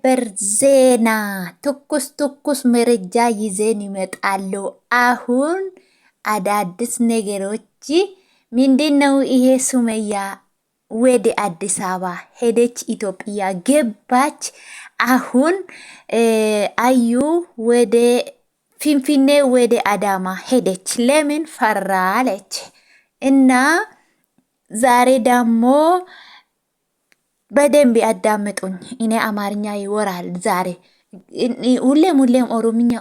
ሰበር ዜና ትኩስ መረጃ ይዘን ይመጣሉ። አሁን አዳዲስ ነገሮች ምንድነው? ይሄ ሱመያ ወደ አዲስ አበባ ሄደች፣ ኢትዮጵያ ገባች። አሁን አዩ ወደ ፊንፊኔ ወደ አዳማ ሄደች። ለምን ፈራለች? እና ዛሬ ደግሞ በደንብ ያዳምጡኝ። እኔ አማርኛ ይወራል ዛሬ ሁሌም ኦሮምኛ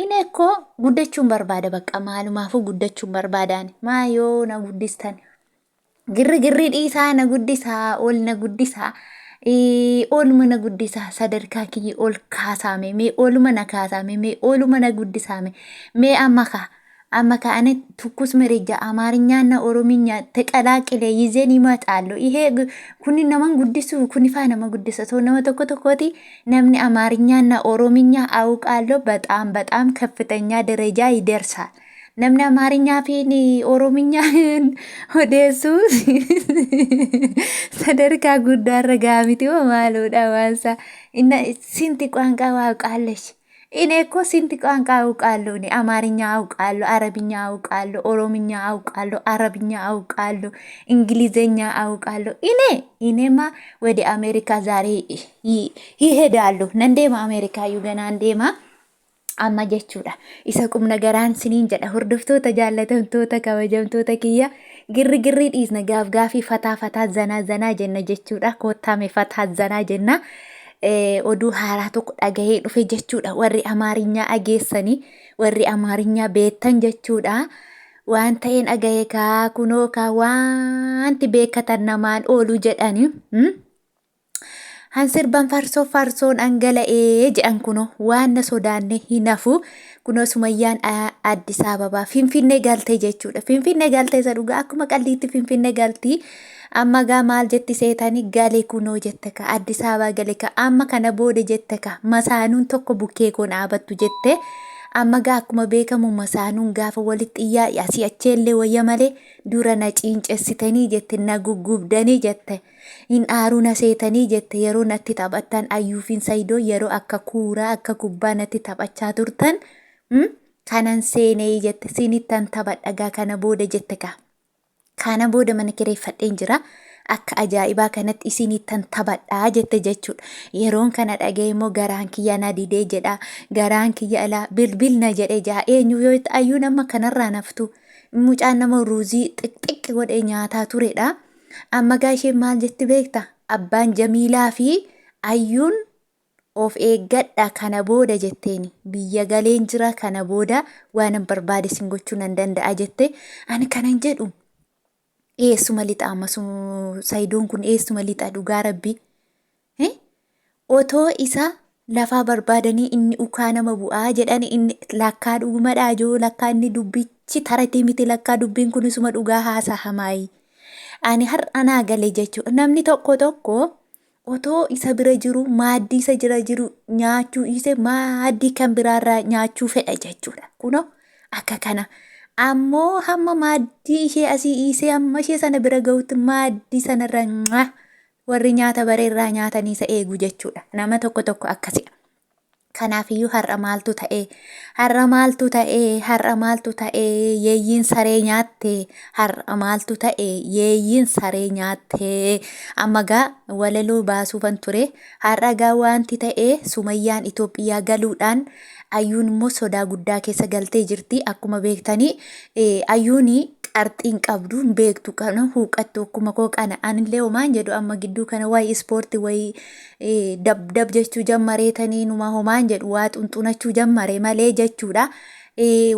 እኔ እኮ ጉደቹን በርባደ በቃ ማሉማፉ ጉደቹን በርባዳን ማዮ ነጉዲስተን ግርግሪ ዲሳ ነጉዲሳ ኦል ነጉዲሳ ኦልመ ነጉዲሳ ሰደርካ ኪይ ኦል ካሳሜ ሜ ኦልመ ነካሳሜ ሜ ኦልመ ነጉዲሳሜ ሜ አማካ እኔ ትኩስ መረጃ አማርኛና ኦሮምኛ ተቀላቅለ ይዘን ይመጣሉ። ይሄ ኩኒ ነማን ጉዲሱ ኩኒፋ ነማ ጉዲሰ ሰው ነማ ተኮቲ ነምኒ አማርኛና ኦሮምኛ አውቃለሁ። በጣም ከፍተኛ ደረጃ ይደርሳል። ነምኒ አማርኛ ፊኒ ኦሮምኛ ወደሱ ሰደርካ ጉዳረ ጋሚቲው ማሉዳ ዋንሳ እና ሲንቲ ቋንቋ አውቃለሽ? እኔ እኮ ስንት ቋንቋ አውቃለሁ። እኔ አማርኛ አውቃለሁ፣ አረብኛ አውቃለሁ፣ ኦሮምኛ አውቃለሁ፣ አረብኛ አውቃለሁ፣ እንግሊዘኛ አውቃለሁ። እኔማ ወደ አሜሪካ ዛሬ ይሄዳሉ። ነንዴማ አሜሪካ ዩገና እንዴማ አማጀቹዳ ኢሰቁም ነገራን ስኒን ጀዳ ሁርድፍቶታ ጃለተምቶታ ከበጀምቶታ ኪያ ግርግሪ ዲስነ ጋፍጋፊ ፈታ ዘና ጀነ ጀቹዳ ኮታሜ ፈታ ዘና ጀና oduu haaraa tokko dhagahee dhufe jechuudha. Warri Amaariyaa dhageessanii warri Amaariyaa beektan jechuudha. Waan ta'een dhagahee kaa kunoo kaa wanti beekatan namaan oolu jedhani. Hansirban farsoon dhangala'ee jedhan kunoo waan na sodaanne hin hafu. Kunoo Sumaayyaan Addis Ababaa Finfinnee galte jechuudha. Finfinnee galte isa dhugaa akkuma qalliitti Finfinnee galti. Amma gaa maal jetti seetanii galee kunoo jette ka Addis Ababaa gale ka amma kana booda jette ka masaanuun tokko bukkee koon dhaabattu jette. Amma gaa akkuma beekamu masaanuun gaafa walitti iyyaa asii acheellee wayya malee dura na ciincessitanii jette, na guggubdanii jette, hin aaruu na seetanii jette. Yeroo natti taphattan Ayyuun Saido yeroo akka kuuraa akka kubbaa natti taphachaa turtan kanan seenee jette sinittan taphadhagaa kana booda jette ka. Kana booda mana kireeffadheen jira. Akka ajaa'ibaa kanatti isinittan taphadhaa jette jechuudha. Yeroon kana dhagee immoo garaan kiyya na didee jedha. Garaan kiyya alaa bilbilna jedhee jaa eenyu yoo itti Ayyuun amma kanarraa naftu. Mucaan nama ruuzii xiqqi godhee nyaataa turedha. Amma gaa isheen maal jetti beekta? Abbaan Jamiilaa fi Ayyuun of eeggadha kana booda jetteeni. Biyya galeen jira kana booda waan barbaade sin gochuu nan danda'a jette. Ani kanan jedhu. Eessuma lixa amma Saidoon kun eessuma lixa dhugaa rabbi. Otoo isa lafaa barbaadanii inni ukaa nama bu'aa jedhani inni lakkaa dhugumadhaa joo lakkaa inni dubbichi taratee miti lakkaa dubbiin kun isuma dhugaa haasaa hamaayi. Ani har'a naa galee jechuudha. Namni tokko otoo isa bira jiru maaddii isa jira jiru nyaachuu ise maaddii kan biraarraa nyaachuu fedha jechuudha. Kunoo akka kana. Ammoo hamma maaddii ishee asii isee hamma ishee sana bira ga'utti maaddii sanarra warri nyaata bareerraa nyaatanii isa eegu jechuudha. Nama tokko akkasi. Kanaafiyyuu har'a maaltu ta'ee yeeyyiin saree nyaatte har'a maaltu ta'ee yeeyyiin saree nyaatte amma gaa walaloo baasuufan ture. Har'a gaa wanti ta'ee Sumaayyaan Itoophiyaa galuudhaan Ayyuun immoo sodaa guddaa keessa galtee jirti. Akkuma beektanii Ayyuun qarxiin qabdu beektu kana huuqattu akkuma koo kana anillee homaan jedhu amma gidduu kana waa'ee ispoortii waa'ee dab jechuu jammareetanii numa homaan jedhu waa xunxunachuu jammare malee jechuudha.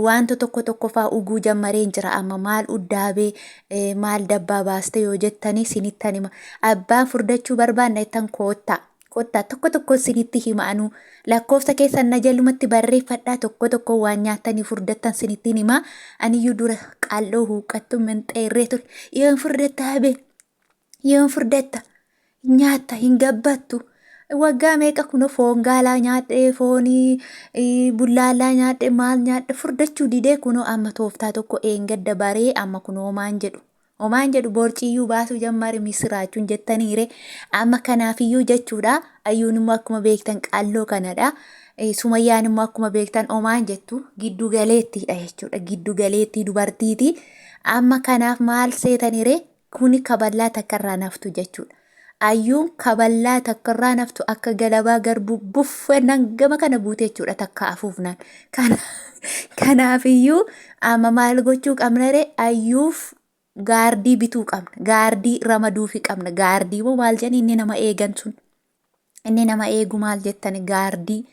Wanta tokko faa uguu jammareen jira amma maal uddaabee maal dabbaa baaste yoo jettanii sinittan hima. Abbaan furdachuu barbaanna jettan koottaa tokko sinitti himaanu lakkoofsa keessan na jalumatti barreeffadhaa tokko waan nyaatanii furdattan sinittiin hima. Aniyyuu dura qalloo huuqqattu menxeerree ture yoon furdatta nyaatta hin gabbattu. Waggaa meeqa kuno foon gaalaa nyaadhe foonii bullaalaa nyaadhe maal nyaadhe furdachuu didee kuno amma tooftaa tokko eengadda baree amma kunoo maan jedhu Omaan jedhu boorciyyuu baasuu jammari Missiraachuun jettaniire amma kanaafiyyuu jechuudha. Ayyuun immoo akkuma beektan qalloo kanadha. Sumayyaan immoo akkuma beektan omaan jettu giddu galeettiidha jechuudha. Giddu galeettii dubartiiti. Amma kanaaf maal seetaniire kuni kaballaa takkarraa naftu jechuudha. Ayyuun kaballaa takkarraa naftu akka galabaa garbuu buffeennan gama kana buute jechuudha takka afuufnaan. Kanaafiyyuu amma maal gochuu qabnare ayyuuf gaardii bituu qabna. Gaardii ramaduufi qabna. Gaardii moo maal jedhani inni nama eegan sun. Inni nama eegu maal jettani gaardii.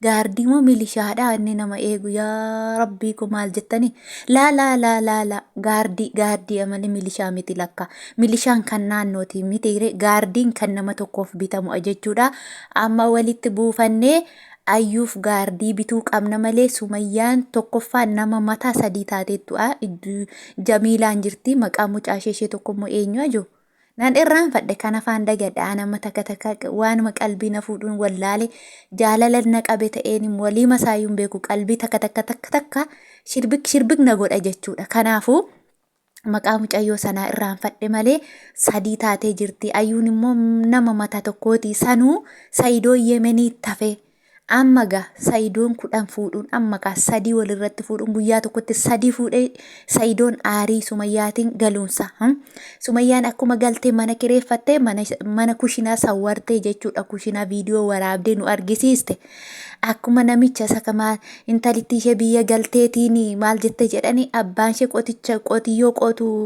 Gaardii moo milishaadha inni nama eegu yaa rabbii ko maal jettani. La gaardii amali milishaa miti lakka. Milishaan kan naannooti miti gaardiin kan nama tokkoof bitamu jechuudha. Amma walitti buufannee ayyuuf gaardii bituu qabna malee Sumayyaan tokkoffaan nama mataa sadii taateettu'a. Jamiilaan jirti maqaa mucaa ishee tokkommoo eenyu ajoo. Nan irraan fadhe kan afaan dagadhaa nama takka waanuma qalbii na fuudhuun wallaale jaalala na qabe ta'een walii masaayyuun beeku qalbii takka shirbik na godha jechuudha. Kanaafuu maqaa mucayyoo sanaa irraan fadhe malee sadii taatee jirti. Ayyuun immoo nama mataa tokkooti sanuu Saidoo Yemenii tafe. Amma gaa Saidoon 10 fuudhuun amma gaa 3 walirratti fuudhuun guyyaa tokkotti 3 fuudhee Saidoon aarii Sumayyaatiin galuunsa. Sumayyaan akkuma galtee mana kireeffattee mana kushinaa sawwartee jechuudha. Kushinaa viidiyoo waraabdee nu argisiiste. Akkuma namicha sakamaa intalitti ishee biyya galteetiin maal jette jedhani abbaan ishee qotiyyoo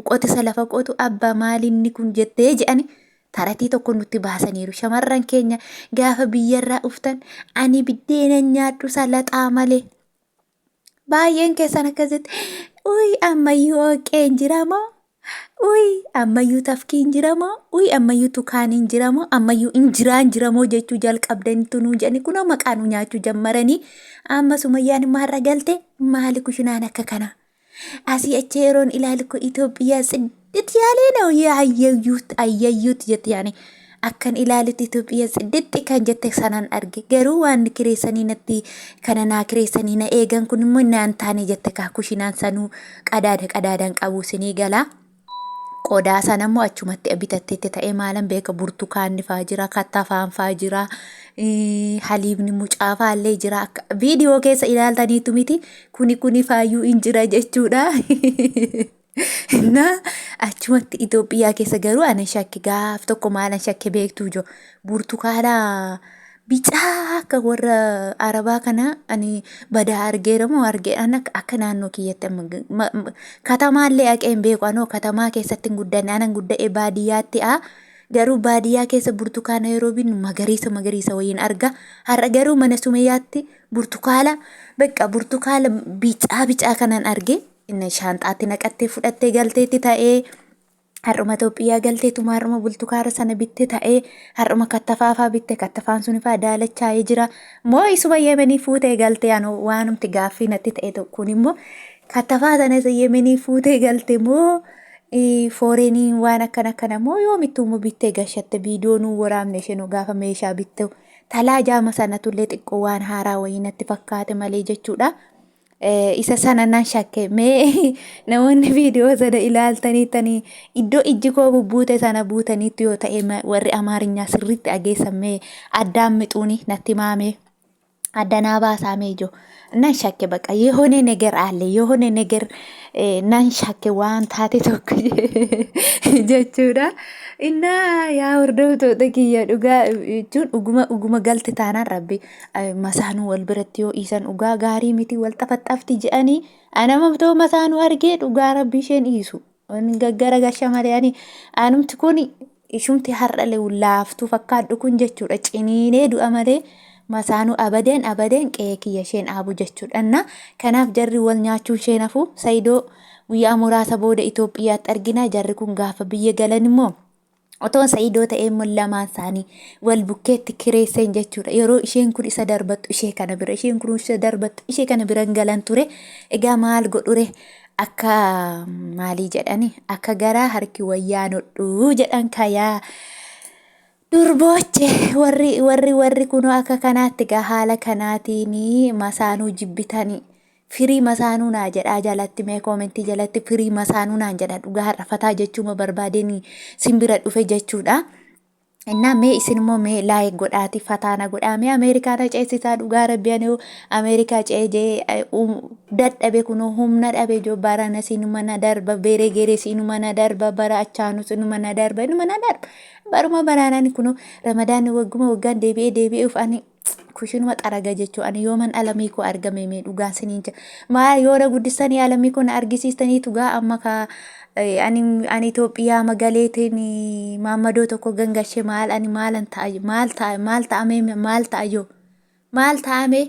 qotisa lafa qotu abbaa maalinni kun jettee jedhani. Taratii tokko nutti baasaniiru. Shamarran keenya gaafa biyyarraa dhuftan ani biddeena nyaadhu salaxaa malee. Baay'een keessan akkasitti ammayyuu ooqeen jiramoo? Ammayyuu tafkiin jiramoo? Ammayyuu tukaaniin jiramoo? Ammayyuu injiraan jiramoo jechuu jalqabdanitu nuu jedhani kunoo maqaa nu nyaachuu jammaranii. Amma Sumayyaan maarra galte maali kushinaan akka kana? Asii achi yeroon ilaalu Itoophiyaa itti yaalee yaa ayyayyuuti jette yaani akkan ilaalutti Itoophiyaa sidditti kan jette sanan arge garuu waan kireessanii natti kana naa kireessanii na eegan kun immoo naan taane jette kaa kushinaan sanuu qadaadaan qabu sinii galaa. Qodaa sana immoo achumatti bitatteetti ta'ee maalan beeka burtukaanni faa jira kattafaan faa jira haliibni mucaa faallee jira akka viidiyoo keessa ilaaltaniitu miti kuni faayyuu hin jira jechuudha. Na achumatti Itoophiyaa keessa garuu ana shakke gaaf tokko maalan shakke beektuu jo burtukaana bicaa akka warra Arabaa kana ani badaa argeeramoo argeedhaan akka naannoo kiyyatti katamaallee haqeen beeku anoo katamaa keessatti guddanne anan gudda'e baadiyyaatti garuu baadiyyaa keessa burtukaana yeroo binnu magariisa wayiin arga. Har'a garuu mana Sumayyaatti burtukaala bicaa kanan arge. Inni shaanxaatti naqattee fudhattee galteetti ta'ee har'uma Itoophiyaa galteetuma har'uma burtukaana sana bitte ta'ee har'uma kattafaafaa bitte kattafaan sunifaa daalachaa'ee jira. Moo isuma Yemenii fuutee galtee anoo waanumti gaaffii natti ta'e tokkoon immoo kattafaa sana Yemenii fuutee galte moo fooreenii waan akkana moo yoomittuu immoo bittee gashatte viidiyoo nuu waraabne isheen gaafa meeshaa bitte talaa jaama sanatullee xiqqoo waan haaraa wayii natti fakkaate malee jechuudha. Isa sana nan shakke mee namoonni viidiyoo sana ilaaltaniittanii iddoo ijji koo bubbuute sana buutaniitti yoo ta'e warri Amaarinyaa sirriitti dhageessan mee addaan mixuuni natti maamee addanaa baasaamee ijoo nan shakke baqa yehoone neger alle yehoone neger nan shakke waan taate tokko jechuudha. Inna yaa hordoftoota kiyya dhugaa jechuun dhuguma galte taanaan rabbi masaanuu wal biratti yoo dhiisan dhugaa gaarii miti wal xafaxafti jedhanii anamamtoo masaanuu argee dhugaa rabbi isheen dhiisu gaggara gasha malee ani anumti kun ishumti har'alee laaftuu fakkaadhu kun jechuudha ciniinee du'a malee masaanuu abadan qe'ee kiyya isheen dhaabu jechuudha. Kanaaf jarri wal nyaachuu isheen hafu Saidoo guyyaa muraasa booda Itoophiyaatti argina. Jarri kun gaafa biyya galan immoo otoon Saidoo ta'ee immoo lamaan isaanii wal bukkeetti kireessan jechuudha. Yeroo isheen kun isa darbattu ishee kana bira isheen kun isa darbattu ishee kana bira galan ture. Egaa maal godhure akka maalii jedhani akka garaa harki wayyaa nodhuu jedhan kayaa durbooche warri kunoo akka kanaatti gaa haala kanaatiin masaanuu jibbitanii firii masaanuu naa jedhaa jalatti mee koomentii jalatti firii masaanuu naan jedha dhugaa har'a fataa jechuuma barbaadeen simbira dhufe jechuudha. Innaa mee isin immoo mee laayik godhaati fataana godhaa mee Ameerikaana ceesisaa dhugaa rabbiyan Ameerikaa ceejee dadhabe kun humna dhabe jo barana sinuma na darba beeree geeree sinuma na darba bara achaanu sinuma na darba inuma na darba baruma baraanani kun Ramadaan wagguma waggaan deebi'ee ufani kushinuma xaraga jechuu ani yooman alamii koo argame mee dhugaa siniin maal yoora guddisanii alamii koo na argisiistanii dhugaa amma ka ani Itoophiyaa magaleetiin maamadoo tokko gangashee maal ani maalan ta'a maal ta'ame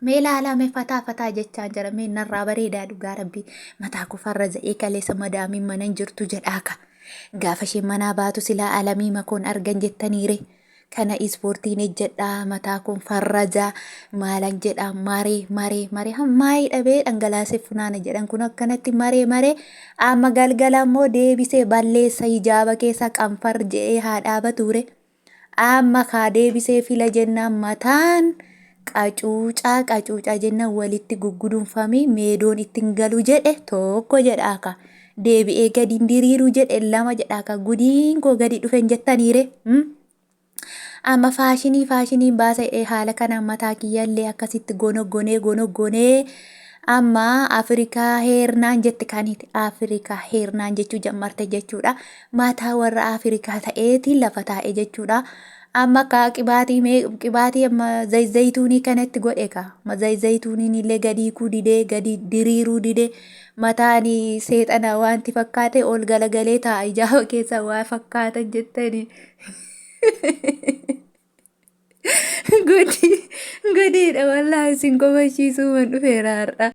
mee laalame fataa jechaan jira mee narraa bareedaa dhugaa rabbii mataa kufarra za'ee kaleessa madaamiin manan jirtu jedhaaka gaafa isheen manaa baatu silaa alamii makoon argan jettaniire. Kana ispoortiin ejjedhaa mataa kun farraja maalan jedhaa maree hammaayii dhabee dhangalaasee funaana jedhan kun akkanatti maree amma galgala immoo deebisee balleessa hijaaba keessa qanfar je'ee haa dhaabatuure amma kaa deebisee fila jennaan mataan qacuucaa jennaan walitti gugguduunfamii meedoon ittiin galu jedhe tokko jedhaaka deebi'ee gadi diriiru jedhe lama jedhaaka gudiin koo gadi dhufen jettaniire. Amma faashiniin baasa haala kanaan mataa kiyyaallee akkasitti gonogonee amma Afrikaa heernaan jetti kaniti Afrikaa heernaan jechuu jammarte jechuudha. Mataa warra Afrikaa ta'eetiin lafa taa'e jechuudha. Amma qibaatii amma zayituunii kanatti godhe ka zayituuniin illee gadi kudidee gadi diriiruu didee mataan seexana wanti fakkaate ol galagalee taa'a ijaaba keessa waa fakkaatan jettanii. Godiidha wallaahi isin qofachiisuu man dhufeera har'a.